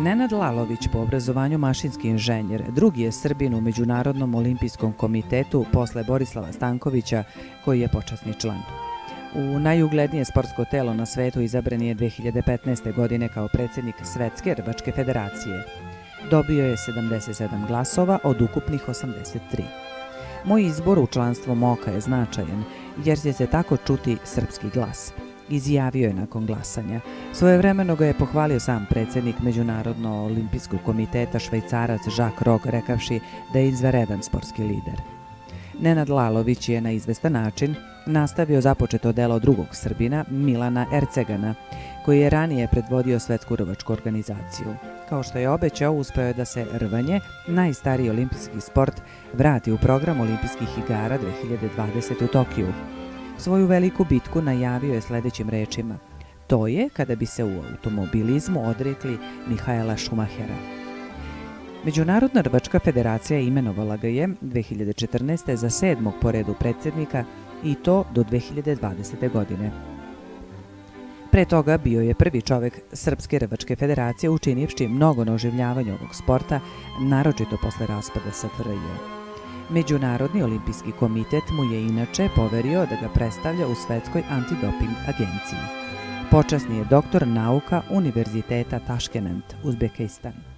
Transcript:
Nenad Lalović, po obrazovanju mašinski inženjer, drugi je Srbin u Međunarodnom olimpijskom komitetu posle Borislava Stankovića, koji je počasni član. U najuglednije sportsko telo na svetu izabran je 2015. godine kao predsjednik Svetske rvačke federacije. Dobio je 77 glasova od ukupnih 83. Moj izbor u članstvo MOKA je značajan, jer će se tako čuti srpski glas, izjavio je nakon glasanja. Svojevremeno ga je pohvalio sam predsjednik Međunarodnog olimpijskog komiteta Švajcarac Jacques Rogge, rekavši da je izvanredan sportski lider. Nenad Lalović je na izvestan način nastavio započeto delo drugog Srbina, Milana Ercegana, koji je ranije predvodio Svetsku rvačku organizaciju. Kao što je obećao, uspeo je da se rvanje, najstariji olimpijski sport, vrati u program olimpijskih igara 2020 u Tokiju. Svoju veliku bitku najavio je sljedećim rečima: to je kada bi se u automobilizmu odrekli Mihaela Šumahera. Međunarodna rvačka federacija imenovala ga je 2014. za 7. po redu predsjednika i to do 2020. godine. Pre toga bio je prvi čovek Srpske rvačke federacije učinivši mnogo na oživljavanju ovog sporta, naročito posle raspada SFRJ. Međunarodni olimpijski komitet mu je inače poverio da ga predstavlja u Svetskoj antidoping agenciji. Počasni je doktor nauka Univerziteta Taškenent, Uzbekistan.